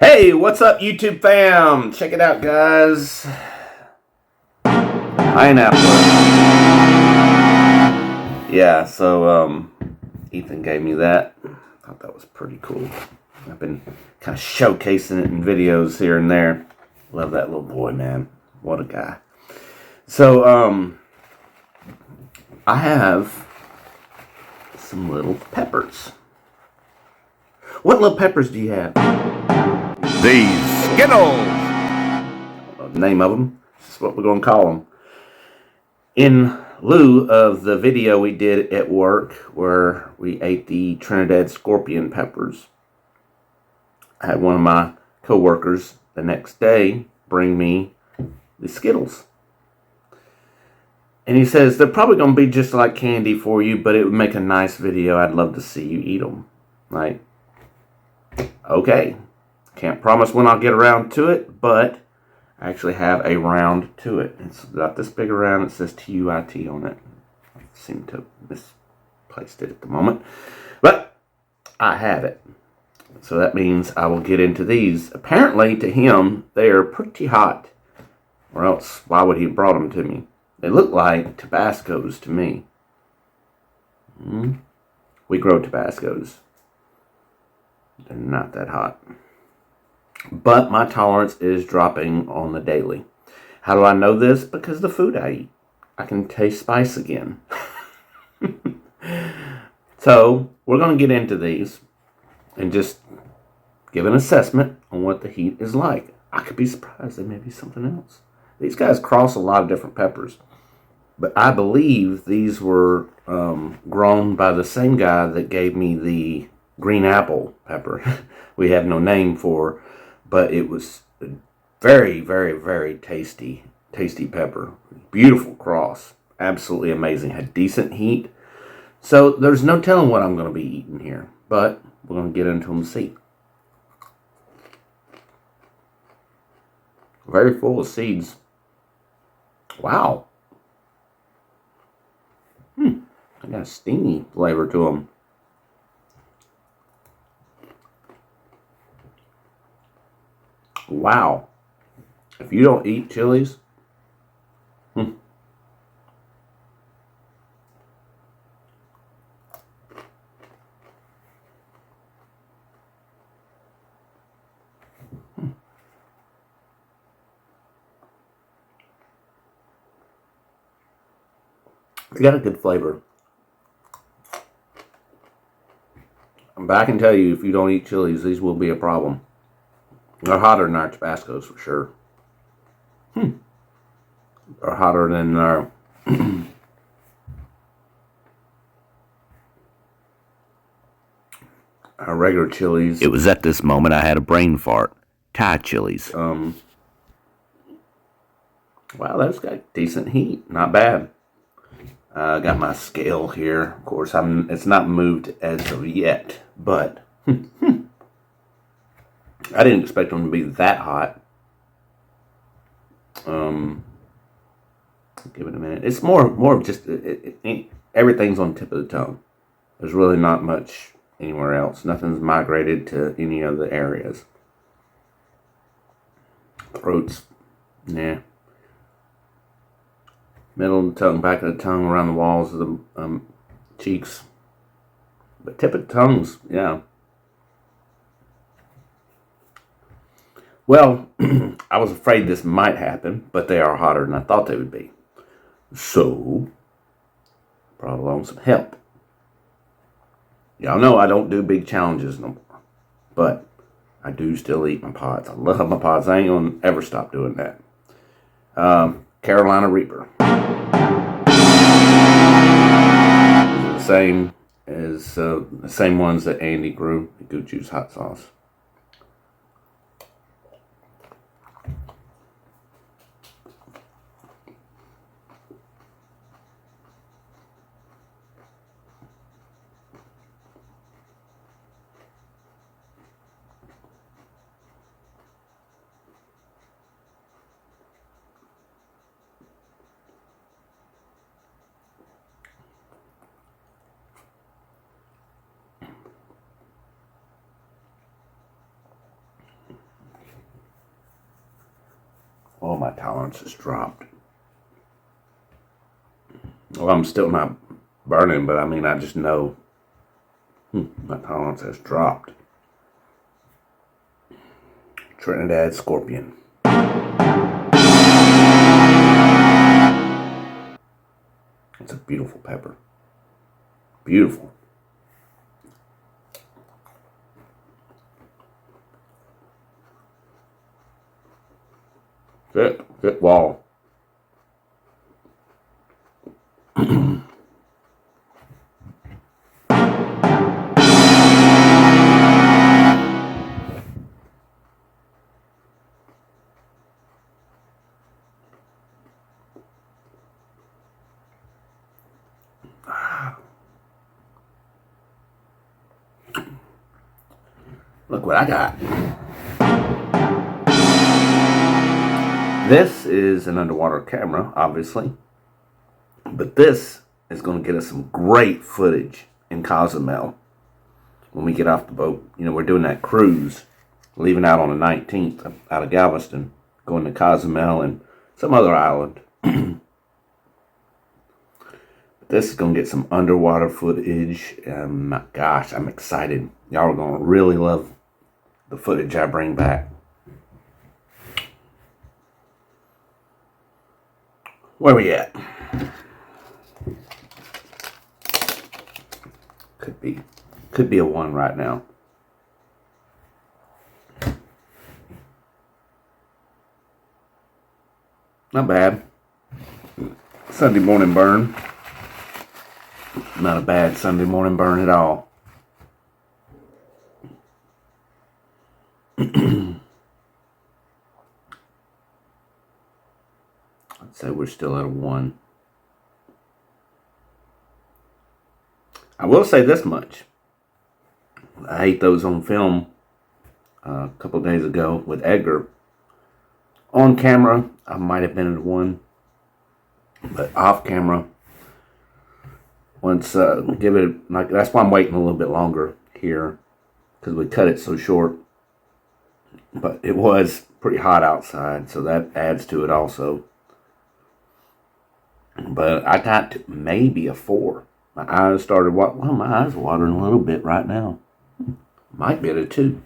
Hey, what's up, YouTube fam? Check it out, guys. Pineapple. Yeah, so Ethan gave me that. Thought that was pretty cool. I've been kind of showcasing it in videos here and there. Love that little boy, man. What a guy. So I have some little peppers. What little peppers do you have? These Skittles! The name of them. This is what we're going to call them. In lieu of the video we did at work where we ate the Trinidad scorpion peppers, I had one of my co-workers the next day bring me the Skittles. And he says, they're probably going to be just like candy for you, but it would make a nice video. I'd love to see you eat them. Like, okay. Can't promise when I'll get around to it, but I actually have a round to it. It's not this big around. It says TUIT on it. I seem to have misplaced it at the moment. But I have it. So that means I will get into these. Apparently, to him, they are pretty hot. Or else, why would he have brought them to me? They look like Tabascos to me. We grow Tabascos. They're not that hot. But my tolerance is dropping on the daily. How do I know this? Because of the food I eat. I can taste spice again. So, we're going to get into these and just give an assessment on what the heat is like. I could be surprised. They may be something else. These guys cross a lot of different peppers. But I believe these were grown by the same guy that gave me the green apple pepper. We have no name for, but it was very, very, very tasty pepper. Beautiful cross. Absolutely amazing. Had decent heat. So there's no telling what I'm going to be eating here. But we're going to get into them and see. Very full of seeds. Wow. I got a stingy flavor to them. Wow. If you don't eat chilies, they got a good flavor. But I can tell you, if you don't eat chilies, these will be a problem. They're hotter than our Tabascos for sure. They're hotter than our our regular chilies. It was at this moment I had a brain fart. Thai chilies. Wow, that's got decent heat. Not bad. Got my scale here. Of course, it's not moved as of yet, but I didn't expect them to be that hot. Give it a minute. It's more of just everything's on the tip of the tongue. There's really not much anywhere else. Nothing's migrated to any other areas. Throats, nah. Middle of the tongue, back of the tongue, around the walls of the cheeks. But tip of the tongues, yeah. Well, I was afraid this might happen, but they are hotter than I thought they would be. So, brought along some help. Y'all know I don't do big challenges no more, but I do still eat my pods. I love my pods. I ain't gonna ever stop doing that. Carolina Reaper. The same as the same ones that Andy grew. The Good Juice hot sauce. Oh, my tolerance has dropped. Well, I'm still not burning, but I mean, I just know my tolerance has dropped. Trinidad Scorpion. It's a beautiful pepper. Beautiful. Thick wall. Look what I got. This is an underwater camera, obviously. But this is going to get us some great footage in Cozumel when we get off the boat. You know, we're doing that cruise, leaving out on the 19th out of Galveston, going to Cozumel and some other island. This is going to get some underwater footage. My gosh, I'm excited. Y'all are going to really love the footage I bring back. Where we at? Could be a 1 right now. Not bad. Sunday morning burn. Not a bad Sunday morning burn at all. I'd say we're still at a 1. I will say this much. I ate those on film a couple of days ago with Edgar. On camera, I might have been at a 1. But off camera, once give it, like, that's why I'm waiting a little bit longer here, because we cut it so short. But it was pretty hot outside, so that adds to it also. But I got to maybe a 4. My eyes started, well, my eyes are watering a little bit right now. Might be at a 2.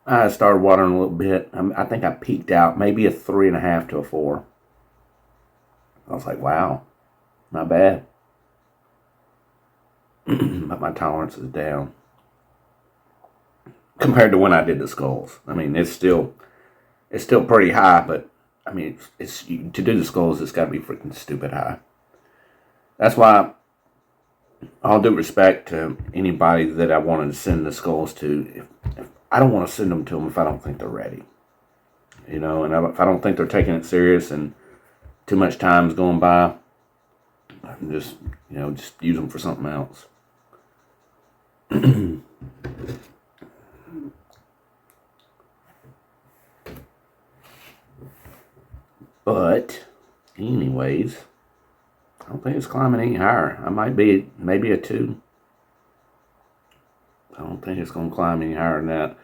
My eyes started watering a little bit. I think I peaked out, maybe a 3.5 to a 4. I was like, wow, not bad. But my tolerance is down compared to when I did the skulls. I mean, it's still pretty high, but I mean, it's to do the skulls, it's got to be freaking stupid high. That's why, all due respect to anybody that I wanted to send the skulls to, if I don't want to send them to them if I don't think they're ready. You know, and if I don't think they're taking it serious and too much time's going by, I'm just use them for something else. But, anyways, I don't think it's climbing any higher. I might be maybe a 2. I don't think it's going to climb any higher than that.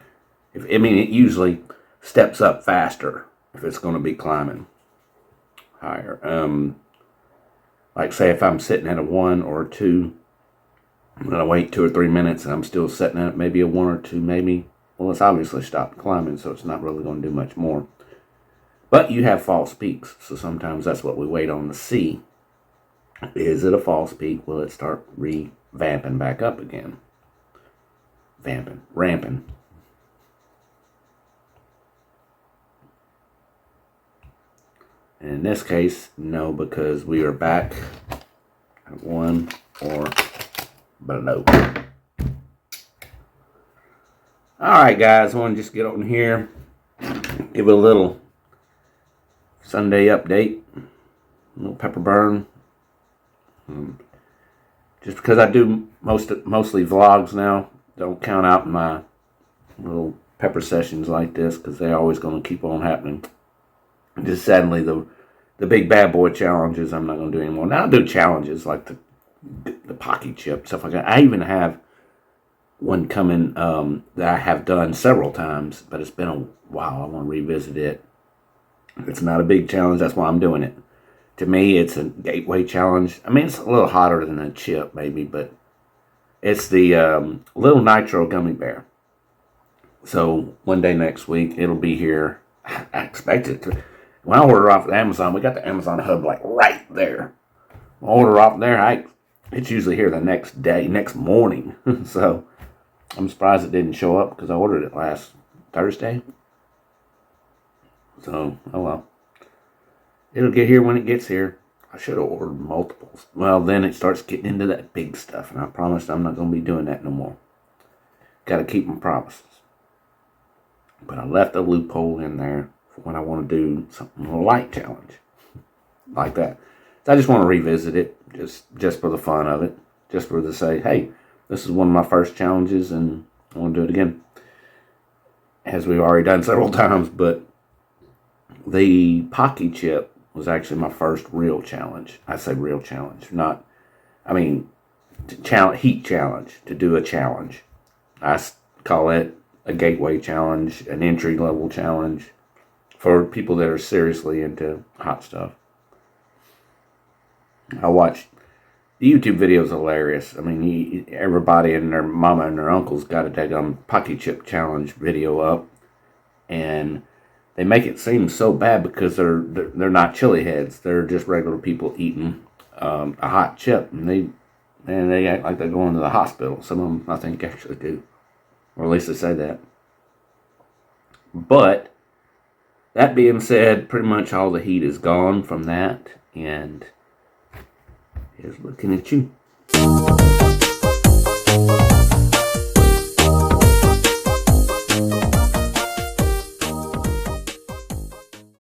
It usually steps up faster if it's going to be climbing higher. Like say if I'm sitting at a 1 or a 2, and I wait 2 or 3 minutes and I'm still sitting at maybe a 1 or 2, maybe. Well, it's obviously stopped climbing, so it's not really going to do much more. But you have false peaks, so sometimes that's what we wait on to see. Is it a false peak? Will it start revamping back up again? Ramping. And in this case, no, because we are back at 1 or below. Alright guys, I want to just get on here, give it a little Sunday update, a little pepper burn. Just because I do mostly vlogs now, don't count out my little pepper sessions like this because they're always going to keep on happening. Just sadly, the big bad boy challenges I'm not going to do anymore. Now I do challenges like the Pocky chip, stuff like that. I even have one coming that I have done several times, but it's been a while. I want to revisit it. It's not a big challenge. That's why I'm doing it. To me, it's a gateway challenge. I mean, it's a little hotter than a chip, maybe, but it's the little nitro gummy bear. So one day next week, it'll be here. I expect it to. When I order off of Amazon, we got the Amazon hub like right there. I order off there, it's usually here the next day, next morning. So I'm surprised it didn't show up because I ordered it last Thursday. So, oh well. It'll get here when it gets here. I should have ordered multiples. Well, then it starts getting into that big stuff, and I promised I'm not going to be doing that no more. Got to keep my promises. But I left a loophole in there for when I want to do something, a light challenge like that. So I just want to revisit it, just for the fun of it, just for the say, hey, this is one of my first challenges, and I want to do it again, as we've already done several times. But the Pocky chip was actually my first real challenge. I say real challenge, not, I mean, heat challenge, to do a challenge. I call it a gateway challenge, an entry level challenge for people that are seriously into hot stuff. I watched the YouTube videos, hilarious. I mean, everybody and their mama and their uncle's got a daggum Pocky chip challenge video up, and they make it seem so bad because they're not chili heads. They're just regular people eating a hot chip, and they act like they're going to the hospital. Some of them, I think, actually do, or at least they say that. But that being said, pretty much all the heat is gone from that, and here's looking at you.